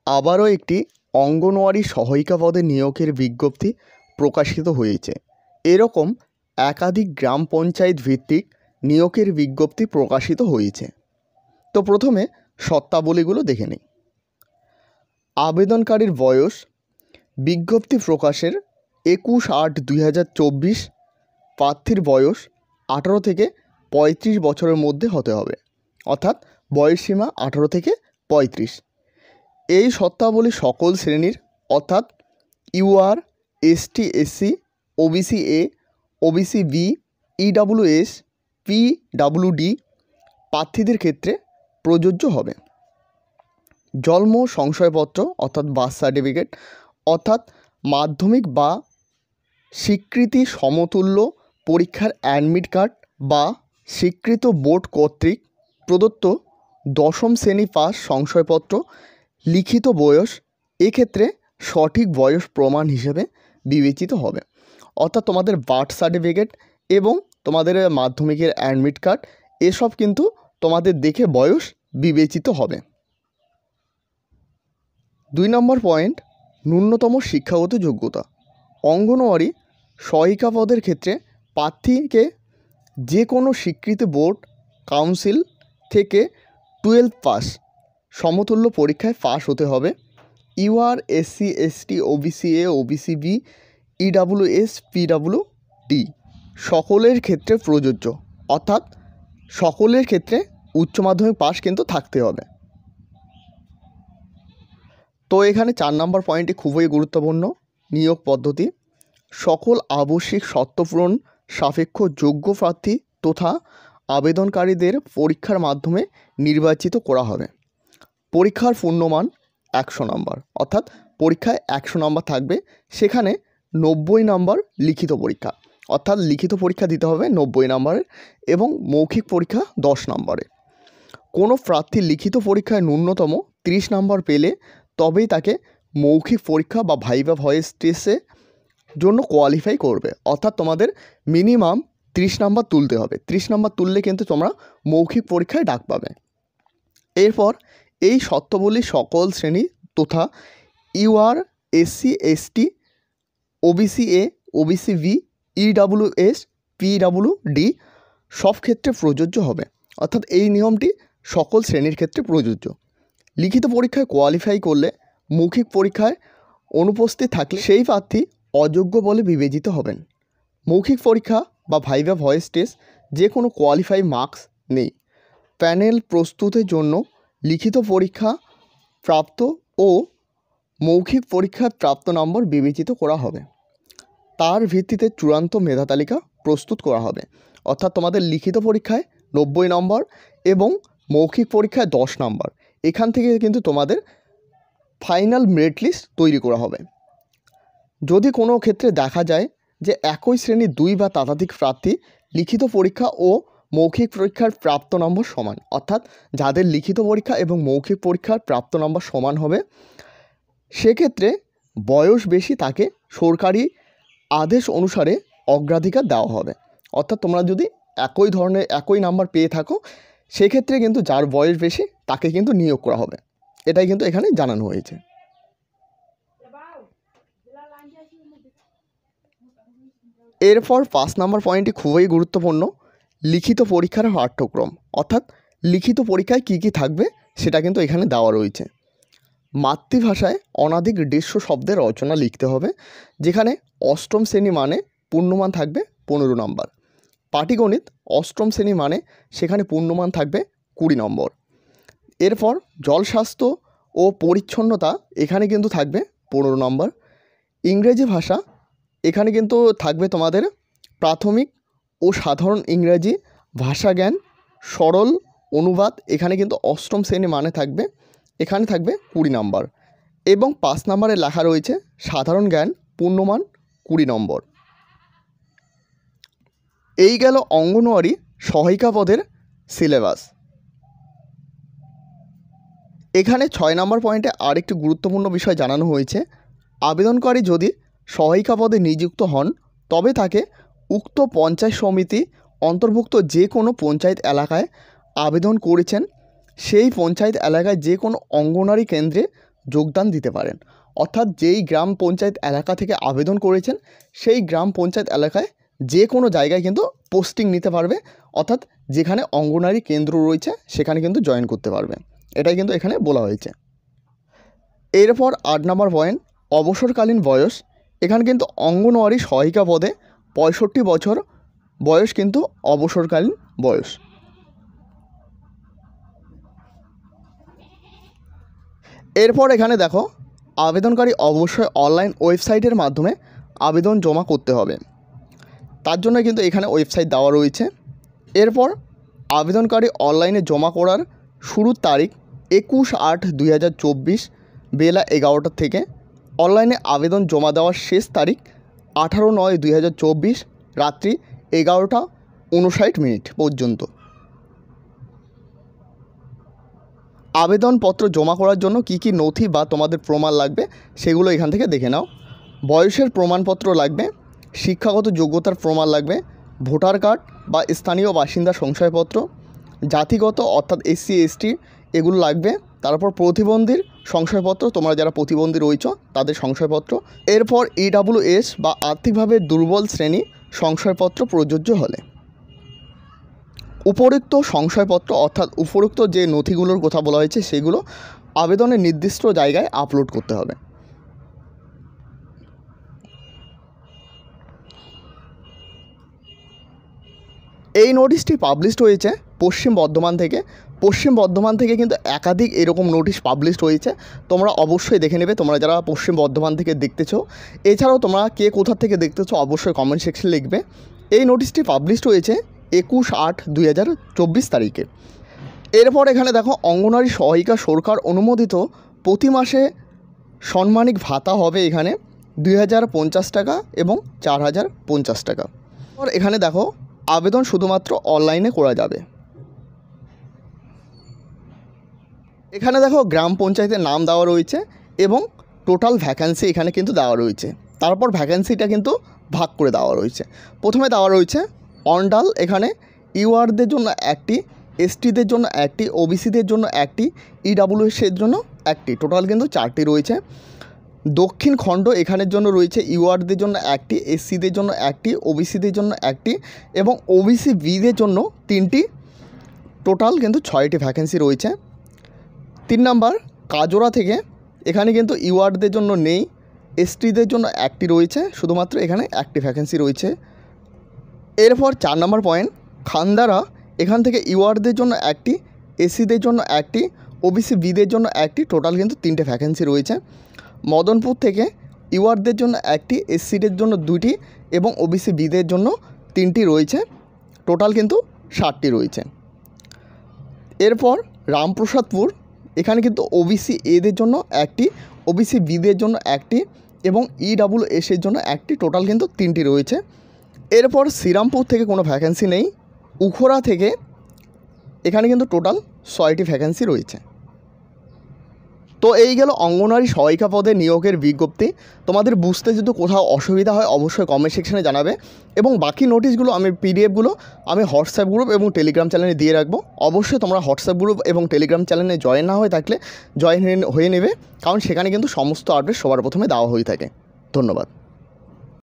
আবারও একটি অঙ্গনওয়াড়ি সহায়িকা পদে নিয়োগের বিজ্ঞপ্তি প্রকাশিত হয়েছে। এরকম একাধিক গ্রাম পঞ্চায়েত ভিত্তিক নিয়োগের বিজ্ঞপ্তি প্রকাশিত হয়েছে। তো প্রথমে শর্তাবলীগুলো দেখে নিই। আবেদনকারীর বয়স বিজ্ঞপ্তি প্রকাশের 21/8/2024, প্রার্থীর বয়স 18 থেকে 35 বছরের মধ্যে হতে হবে, অর্থাৎ বয়সসীমা 18 থেকে 35। এই শর্তাবলী সকল শ্রেণীর অর্থাৎ UR, ST, SC, OBC A, OBC B, EWS, PWD প্রার্থীদের ক্ষেত্রে প্রযোজ্য হবে। জন্ম সংশয়পত্র অর্থাৎ বার্থ সার্টিফিকেট অর্থাৎ মাধ্যমিক বা স্বীকৃতি সমতুল্য পরীক্ষার অ্যাডমিট কার্ড বা স্বীকৃত বোর্ড কর্তৃক প্রদত্ত 10ম শ্রেণী পাস সংশয়পত্র, লিখিত বয়স এক্ষেত্রে সঠিক বয়স প্রমাণ হিসেবে বিবেচিত হবে। অর্থাৎ তোমাদের বার্থ সার্টিফিকেট এবং তোমাদের মাধ্যমিকের অ্যাডমিট কার্ড এসব কিন্তু তোমাদের দেখে বয়স বিবেচিত হবে। 2 নম্বর পয়েন্ট, ন্যূনতম শিক্ষাগত যোগ্যতা। অঙ্গনওয়াড়ি সহায়িকা পদের ক্ষেত্রে প্রার্থীকে যে কোনো স্বীকৃত বোর্ড কাউন্সিল থেকে 12 পাস সমতুল্য পরীক্ষায় পাস হতে হবে। UR, SC, ST, OBC A, OBC B, EWS, PWD সকলের ক্ষেত্রে প্রযোজ্য, অর্থাৎ সকলের ক্ষেত্রে উচ্চ মাধ্যমিক পাস কিন্তু থাকতে হবে। তো এখানে 4 নম্বর পয়েন্টটি খুবই গুরুত্বপূর্ণ। নিয়োগ পদ্ধতি সকল আবশ্যিক শর্ত পূরণ সাপেক্ষ যোগ্য প্রার্থী তথা আবেদনকারীদের পরীক্ষার মাধ্যমে নির্বাচিত করা হবে। পরীক্ষার পূর্ণমান 100 নম্বর, অর্থাৎ পরীক্ষায় 100 নম্বর থাকবে, সেখানে 90 নম্বর লিখিত পরীক্ষা, অর্থাৎ লিখিত পরীক্ষা দিতে হবে 90 নম্বরের এবং মৌখিক পরীক্ষা 10 নম্বরের। কোনো প্রার্থী লিখিত পরীক্ষায় ন্যূনতম 30 নম্বর পেলে তবেই তাকে মৌখিক পরীক্ষা বা ভাইভা ভয়েস টেস্টের জন্য কোয়ালিফাই করবে, অর্থাৎ তোমাদের মিনিমাম 30 নম্বর তুলতে হবে। 30 নম্বর তুললে কিন্তু তোমরা মৌখিক পরীক্ষায় ডাক পাবে। এরপর এই শর্তাবলী সকল শ্রেণী তথা UR, SC, ST, OBC A, OBC B, EWS, PWD সব ক্ষেত্রে প্রযোজ্য হবে, অর্থাৎ এই নিয়মটি সকল শ্রেণীর ক্ষেত্রে প্রযোজ্য। লিখিত পরীক্ষায় কোয়ালিফাই করলে মৌখিক পরীক্ষায় অনুপস্থিত থাকলে সেই প্রার্থী অযোগ্য বলে বিবেচিত হবেন। মৌখিক পরীক্ষা বা ভাইভা ভয়েস টেস্ট যে কোনো কোয়ালিফাই মার্কস নেই। প্যানেল প্রস্তুতের জন্য লিখিত পরীক্ষা প্রাপ্ত ও মৌখিক পরীক্ষার প্রাপ্ত নম্বর বিবেচিত করা হবে। তার ভিত্তিতে চূড়ান্ত মেধা তালিকা প্রস্তুত করা হবে, অর্থাৎ তোমাদের লিখিত পরীক্ষায় 90 নম্বর এবং মৌখিক পরীক্ষায় 10 নম্বর, এখান থেকে কিন্তু তোমাদের ফাইনাল মেরিট লিস্ট তৈরি করা হবে। যদি কোনো ক্ষেত্রে দেখা যায় যে একই শ্রেণীর 2 বা ততোধিক প্রার্থী লিখিত পরীক্ষা ও মৌখিক পরীক্ষার প্রাপ্ত নম্বর সমান, অর্থাৎ যাদের লিখিত পরীক্ষা এবং মৌখিক পরীক্ষার প্রাপ্ত নম্বর সমান হবে, সেক্ষেত্রে বয়স বেশি তাকে সরকারি আদেশ অনুসারে অগ্রাধিকার দেওয়া হবে। অর্থাৎ তোমরা যদি একই নাম্বার পেয়ে থাকো, সেক্ষেত্রে কিন্তু যার বয়স বেশি তাকে কিন্তু নিয়োগ করা হবে, এটাই কিন্তু এখানে জানানো হয়েছে। এরপর 5 নম্বর পয়েন্টটি খুবই গুরুত্বপূর্ণ, লিখিত পরীক্ষার পাঠ্যক্রম, অর্থাৎ লিখিত পরীক্ষায় কী কী থাকবে সেটা কিন্তু এখানে দেওয়া রয়েছে। মাতৃভাষায় অনধিক 150 শব্দের রচনা লিখতে হবে, যেখানে 8ম শ্রেণী মানে পূর্ণমান থাকবে 15 নম্বর। পাটিগণিত 8ম শ্রেণী মানে সেখানে পূর্ণমান থাকবে 20 নম্বর। এরপর জলস্বাস্থ্য ও পরিচ্ছন্নতা এখানে কিন্তু থাকবে 15 নম্বর। ইংরেজি ভাষা এখানে কিন্তু থাকবে তোমাদের প্রাথমিক ও সাধারণ ইংরেজি ভাষা জ্ঞান, সরল অনুবাদ, এখানে কিন্তু 8ম শ্রেণী মানে থাকবে, এখানে থাকবে 20 নম্বর। এবং 5 নম্বরে লেখা রয়েছে সাধারণ জ্ঞান পূর্ণমান 20 নম্বর। এই গেল অঙ্গনওয়াড়ি সহায়িকা পদের সিলেবাস। এখানে 6 নম্বর পয়েন্টে আরেকটি গুরুত্বপূর্ণ বিষয় জানানো হয়েছে। আবেদনকারী যদি সহায়িকা পদে নিযুক্ত হন তবে তাকে উক্ত পঞ্চায়েত সমিতি অন্তর্ভুক্ত যে কোনো পঞ্চায়েত এলাকায় আবেদন করেছেন সেই পঞ্চায়েত এলাকায় যে কোনো অঙ্গনওয়াড়ি কেন্দ্রে যোগদান দিতে পারেন। অর্থাৎ যেই গ্রাম পঞ্চায়েত এলাকা থেকে আবেদন করেছেন সেই গ্রাম পঞ্চায়েত এলাকায় যে কোনো জায়গায় কিন্তু পোস্টিং নিতে পারবে, অর্থাৎ যেখানে অঙ্গনওয়াড়ি কেন্দ্র রয়েছে সেখানে কিন্তু জয়েন করতে পারবে। এটাই কিন্তু এখানে বলা হয়েছে। এরপর 8 নম্বর পয়েন্ট, অবসরকালীন বয়স। এখানে কিন্তু অঙ্গনওয়াড়ি সহায়িকা পদে 65 বছর বয়স কিন্তু অবসরকালীন বয়স। এরপর এখানে দেখো, আবেদনকারী অবশ্যই অনলাইন ওয়েবসাইটের মাধ্যমে আবেদন জমা করতে হবে। তার জন্য কিন্তু এখানে ওয়েবসাইট দেওয়া রয়েছে। এরপর আবেদনকারী অনলাইনে জমা করার শুরুর তারিখ 21/8/2024 বেলা 11টা থেকে। অনলাইনে আবেদন জমা দেওয়ার শেষ তারিখ 18/9/2024 রাত্রি 11:59 পর্যন্ত। আবেদনপত্র জমা করার জন্য কী কী নথি বা তোমাদের প্রমাণ লাগবে সেগুলো এখান থেকে দেখে নাও। বয়সের প্রমাণপত্র লাগবে, শিক্ষাগত যোগ্যতার প্রমাণ লাগবে, ভোটার কার্ড বা স্থানীয় বাসিন্দা সংশয়পত্র, জাতিগত অর্থাৎ SC ST এগুলো লাগবে। তারপর প্রতিবন্ধীর সংশয়পত্র, তোমরা যারা প্রতিবন্ধী রয়েছ তাদের সংশয়পত্র। এরপর EWS বা আর্থিকভাবে দুর্বল শ্রেণী সংশয়পত্র প্রযোজ্য হলে। উপরোক্ত সংশয়পত্র অর্থাৎ উপরোক্ত যে নথিগুলোর কথা বলা হয়েছে সেগুলো আবেদনের নির্দিষ্ট জায়গায় আপলোড করতে হবে। এই নোটিশটি পাবলিশড হয়েছে পশ্চিম বর্ধমান থেকে। পশ্চিম বর্ধমান থেকে কিন্তু একাধিক এরকম নোটিশ পাবলিশড হয়েছে, তোমরা অবশ্যই দেখে নেবে তোমরা যারা পশ্চিম বর্ধমান থেকে দেখতেছো। এছাড়াও তোমরা কে কোথা থেকে দেখতেছো অবশ্যই কমেন্ট সেকশনে লিখবে। এই নোটিশটি পাবলিশড হয়েছে 21/8/2024 তারিখে। এরপর এখানে দেখো, অঙ্গনওয়াড়ি সহায়িকা সরকার অনুমোদিত প্রতি মাসে সম্মানিক ভাতা হবে এখানে 2050 টাকা এবং 4050 টাকা। আর এখানে দেখো, আবেদন শুধুমাত্র অনলাইনে করা যাবে। এখানে দেখো গ্রাম পঞ্চায়েতের নাম দেওয়া রয়েছে এবং টোটাল ভ্যাকেন্সি এখানে কিন্তু দেওয়া রয়েছে। তারপর ভ্যাকেন্সিটা কিন্তু ভাগ করে দেওয়া রয়েছে। প্রথমে দেওয়া রয়েছে অন্ডাল, এখানে ইউআরদের জন্য একটি, STদের জন্য একটি, OBCদের জন্য একটি, EWSের জন্য একটি, টোটাল কিন্তু 4টি রয়েছে। দক্ষিণ খণ্ড এখানের জন্য রয়েছে ইউআরদের জন্য একটি, SCদের জন্য একটি, OBCদের জন্য একটি এবং OBC Bদের জন্য 3টি, টোটাল কিন্তু 6টি ভ্যাকেন্সি রয়েছে। 3 নম্বর কাজোরা থেকে, এখানে কিন্তু ইউআরদের জন্য নেই, STদের জন্য একটি রয়েছে, শুধুমাত্র এখানে একটি ভ্যাকেন্সি রয়েছে। এরপর 4 নম্বর পয়েন্ট খান্দারা, এখান থেকে ইউআরদের জন্য একটি, SCদের জন্য একটি, OBC Bদের জন্য একটি, টোটাল কিন্তু 3টে ভ্যাকেন্সি রয়েছে। মদনপুর থেকে ইউআরদের জন্য একটি, SCদের জন্য 2টি এবং OBC Bদের জন্য 3টি রয়েছে, টোটাল কিন্তু 60টি রয়েছে। এরপর রামপ্রসাদপুর, এখানে কিন্তু OBC Aদের জন্য একটি, OBC Bদের জন্য একটি এবং EWSের জন্য একটি, টোটাল কিন্তু 3টি রয়েছে। এরপর শ্রীরামপুর থেকে কোনো ভ্যাকেন্সি নেই। উখোড়া থেকে এখানে কিন্তু টোটাল 6টি ভ্যাকেন্সি রয়েছে। তো এই গেল অঙ্গনওয়াড়ি সহায়িকা পদে নিয়োগের বিজ্ঞপ্তি। তোমাদের বুঝতে যদি কোথাও অসুবিধা হয় অবশ্যই কমেন্ট সেকশনে জানাবে এবং বাকি নোটিশগুলো আমি PDF-গুলো আমি হোয়াটসঅ্যাপ গ্রুপ এবং টেলিগ্রাম চ্যানেলে দিয়ে রাখবো। অবশ্যই তোমরা হোয়াটসঅ্যাপ গ্রুপ এবং টেলিগ্রাম চ্যানেলে জয়েন না হয়ে থাকলে জয়েন হয়ে নেবে, কারণ সেখানে কিন্তু সমস্ত আপডেট সবার প্রথমে দেওয়া হয়ে থাকে। ধন্যবাদ।